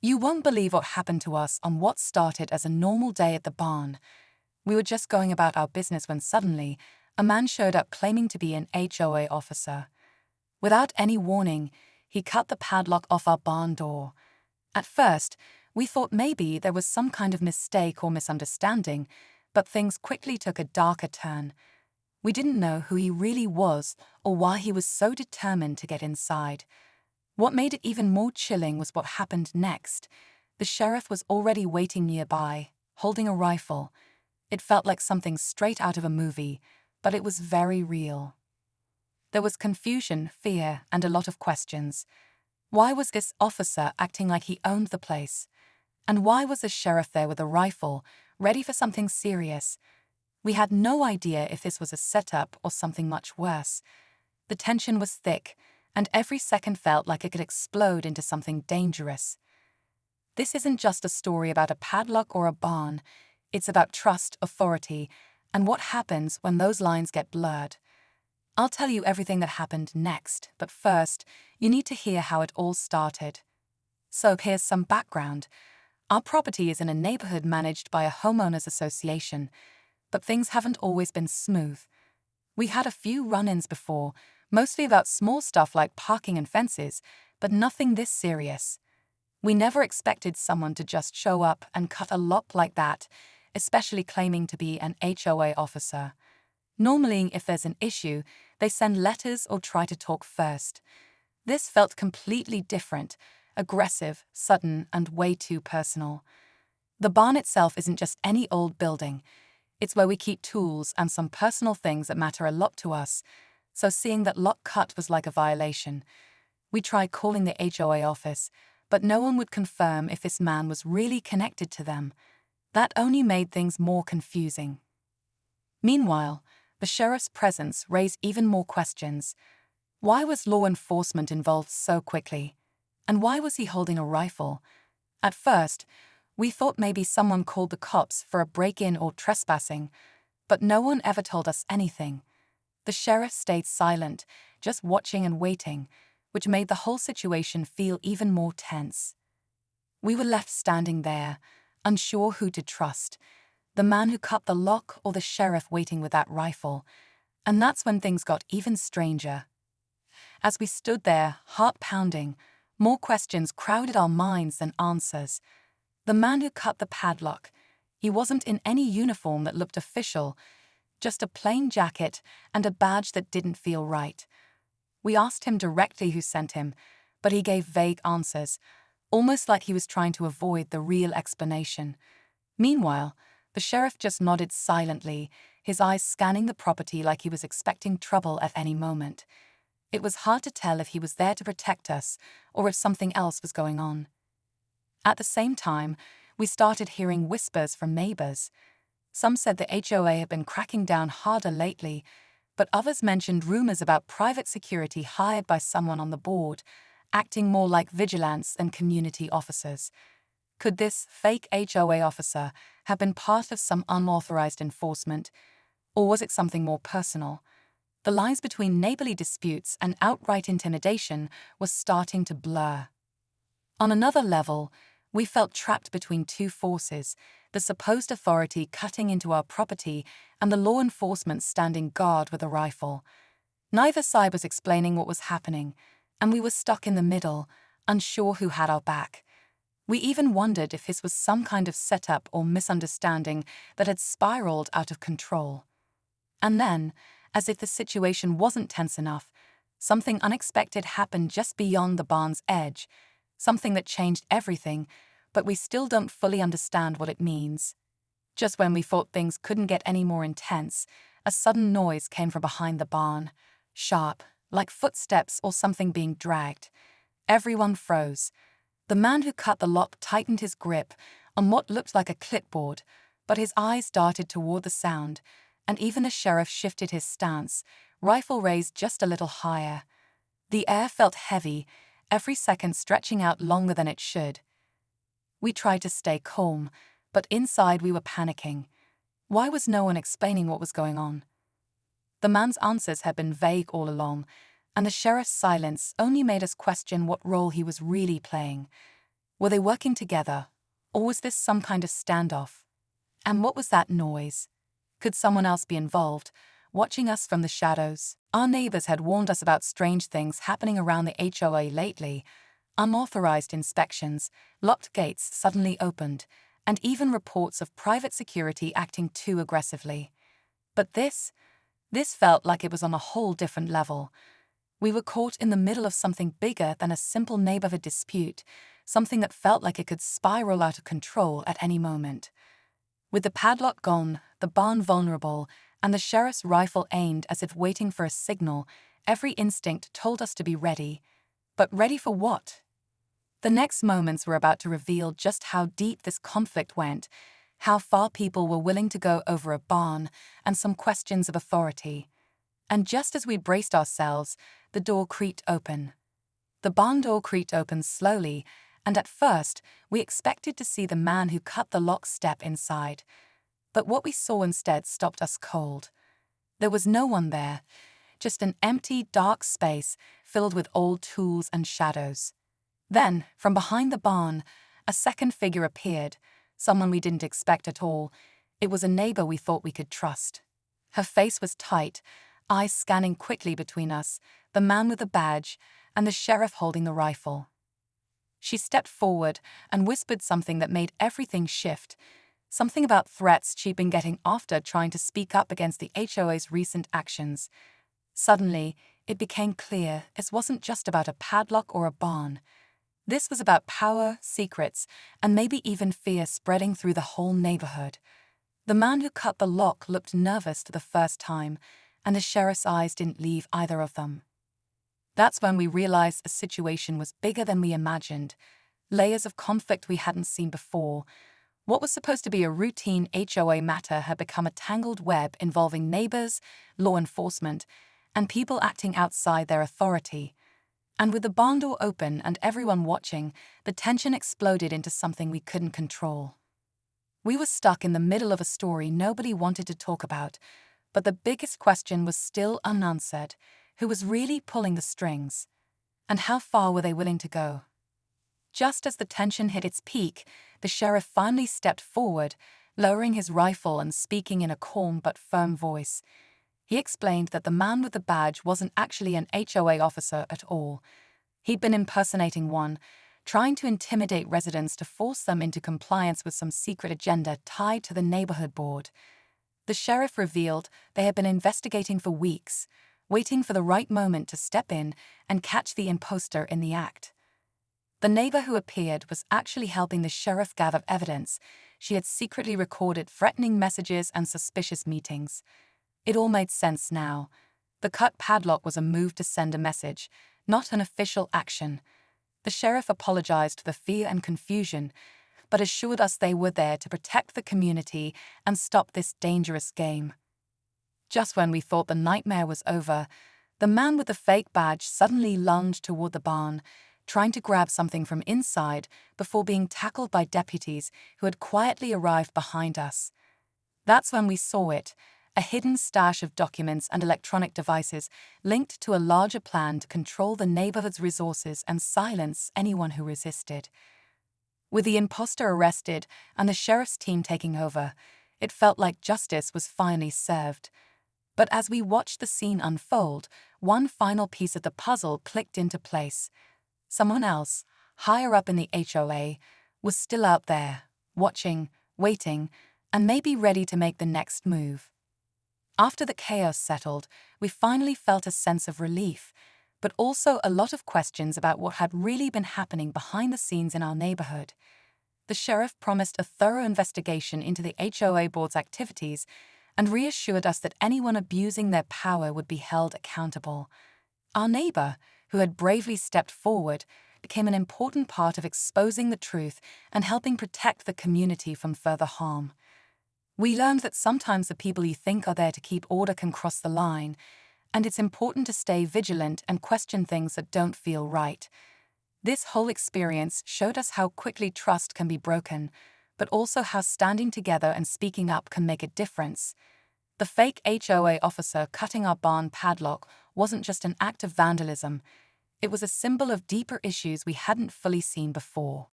You won't believe what happened to us on what started as a normal day at the barn. We were just going about our business when suddenly, a man showed up claiming to be an HOA officer. Without any warning, he cut the padlock off our barn door. At first, we thought maybe there was some kind of mistake or misunderstanding, but things quickly took a darker turn. We didn't know who he really was or why he was so determined to get inside. What made it even more chilling was what happened next. The sheriff was already waiting nearby, holding a rifle. It felt like something straight out of a movie, but it was very real. There was confusion, fear, and a lot of questions. Why was this officer acting like he owned the place? And why was the sheriff there with a rifle, ready for something serious? We had no idea if this was a setup or something much worse. The tension was thick, and every second felt like it could explode into something dangerous. This isn't just a story about a padlock or a barn. It's about trust, authority, and what happens when those lines get blurred. I'll tell you everything that happened next, but first, you need to hear how it all started. So here's some background. Our property is in a neighborhood managed by a homeowners association, but things haven't always been smooth. We had a few run-ins before, mostly about small stuff like parking and fences, but nothing this serious. We never expected someone to just show up and cut a lock like that, especially claiming to be an HOA officer. Normally, if there's an issue, they send letters or try to talk first. This felt completely different, aggressive, sudden, and way too personal. The barn itself isn't just any old building. It's where we keep tools and some personal things that matter a lot to us, so seeing that lock cut was like a violation. We tried calling the HOA office, but no one would confirm if this man was really connected to them. That only made things more confusing. Meanwhile, the sheriff's presence raised even more questions. Why was law enforcement involved so quickly? And why was he holding a rifle? At first, we thought maybe someone called the cops for a break-in or trespassing, but no one ever told us anything. The sheriff stayed silent, just watching and waiting, which made the whole situation feel even more tense. We were left standing there, unsure who to trust, the man who cut the lock or the sheriff waiting with that rifle. And that's when things got even stranger. As we stood there, heart pounding, more questions crowded our minds than answers. The man who cut the padlock, he wasn't in any uniform that looked official, just a plain jacket and a badge that didn't feel right. We asked him directly who sent him, but he gave vague answers, almost like he was trying to avoid the real explanation. Meanwhile, the sheriff just nodded silently, his eyes scanning the property like he was expecting trouble at any moment. It was hard to tell if he was there to protect us or if something else was going on. At the same time, we started hearing whispers from neighbors. Some said the HOA had been cracking down harder lately, but others mentioned rumors about private security hired by someone on the board, acting more like vigilantes than community officers. Could this fake HOA officer have been part of some unauthorized enforcement, or was it something more personal? The lines between neighborly disputes and outright intimidation was starting to blur. On another level, we felt trapped between two forces, the supposed authority cutting into our property and the law enforcement standing guard with a rifle. Neither side was explaining what was happening, and we were stuck in the middle, unsure who had our back. We even wondered if this was some kind of setup or misunderstanding that had spiraled out of control. And then, as if the situation wasn't tense enough, something unexpected happened just beyond the barn's edge, something that changed everything, but we still don't fully understand what it means. Just when we thought things couldn't get any more intense, a sudden noise came from behind the barn, sharp, like footsteps or something being dragged. Everyone froze. The man who cut the lock tightened his grip on what looked like a clipboard, but his eyes darted toward the sound, and even the sheriff shifted his stance, rifle raised just a little higher. The air felt heavy, every second stretching out longer than it should. We tried to stay calm, but inside we were panicking. Why was no one explaining what was going on? The man's answers had been vague all along, and the sheriff's silence only made us question what role he was really playing. Were they working together? Or was this some kind of standoff? And what was that noise? Could someone else be involved, watching us from the shadows? Our neighbors had warned us about strange things happening around the HOA lately. Unauthorized inspections, locked gates suddenly opened, and even reports of private security acting too aggressively. But this felt like it was on a whole different level. We were caught in the middle of something bigger than a simple neighborhood dispute, something that felt like it could spiral out of control at any moment. With the padlock gone, the barn vulnerable, and the sheriff's rifle aimed as if waiting for a signal, every instinct told us to be ready. But ready for what? The next moments were about to reveal just how deep this conflict went, how far people were willing to go over a barn, and some questions of authority. And just as we braced ourselves, the door creaked open. The barn door creaked open slowly, and at first, we expected to see the man who cut the lock step inside. But what we saw instead stopped us cold. There was no one there, just an empty, dark space filled with old tools and shadows. Then, from behind the barn, a second figure appeared, someone we didn't expect at all. It was a neighbor we thought we could trust. Her face was tight, eyes scanning quickly between us, the man with the badge, and the sheriff holding the rifle. She stepped forward and whispered something that made everything shift, something about threats she'd been getting after trying to speak up against the HOA's recent actions. Suddenly, it became clear this wasn't just about a padlock or a barn. This was about power, secrets, and maybe even fear spreading through the whole neighborhood. The man who cut the lock looked nervous the first time, and the sheriff's eyes didn't leave either of them. That's when we realized the situation was bigger than we imagined. Layers of conflict we hadn't seen before. What was supposed to be a routine HOA matter had become a tangled web involving neighbors, law enforcement, and people acting outside their authority. And with the barn door open and everyone watching, the tension exploded into something we couldn't control. We were stuck in the middle of a story nobody wanted to talk about, but the biggest question was still unanswered. Who was really pulling the strings? And how far were they willing to go? Just as the tension hit its peak, the sheriff finally stepped forward, lowering his rifle and speaking in a calm but firm voice. He explained that the man with the badge wasn't actually an HOA officer at all. He'd been impersonating one, trying to intimidate residents to force them into compliance with some secret agenda tied to the neighborhood board. The sheriff revealed they had been investigating for weeks, waiting for the right moment to step in and catch the imposter in the act. The neighbor who appeared was actually helping the sheriff gather evidence. She had secretly recorded threatening messages and suspicious meetings. It all made sense now. The cut padlock was a move to send a message, not an official action. The sheriff apologized for the fear and confusion, but assured us they were there to protect the community and stop this dangerous game. Just when we thought the nightmare was over, the man with the fake badge suddenly lunged toward the barn, trying to grab something from inside before being tackled by deputies who had quietly arrived behind us. That's when we saw it, a hidden stash of documents and electronic devices linked to a larger plan to control the neighborhood's resources and silence anyone who resisted. With the imposter arrested and the sheriff's team taking over, it felt like justice was finally served. But as we watched the scene unfold, one final piece of the puzzle clicked into place. Someone else, higher up in the HOA, was still out there, watching, waiting, and maybe ready to make the next move. After the chaos settled, we finally felt a sense of relief, but also a lot of questions about what had really been happening behind the scenes in our neighborhood. The sheriff promised a thorough investigation into the HOA board's activities and reassured us that anyone abusing their power would be held accountable. Our neighbor, who had bravely stepped forward, became an important part of exposing the truth and helping protect the community from further harm. We learned that sometimes the people you think are there to keep order can cross the line, and it's important to stay vigilant and question things that don't feel right. This whole experience showed us how quickly trust can be broken, but also how standing together and speaking up can make a difference. The fake HOA officer cutting our barn padlock wasn't just an act of vandalism, it was a symbol of deeper issues we hadn't fully seen before.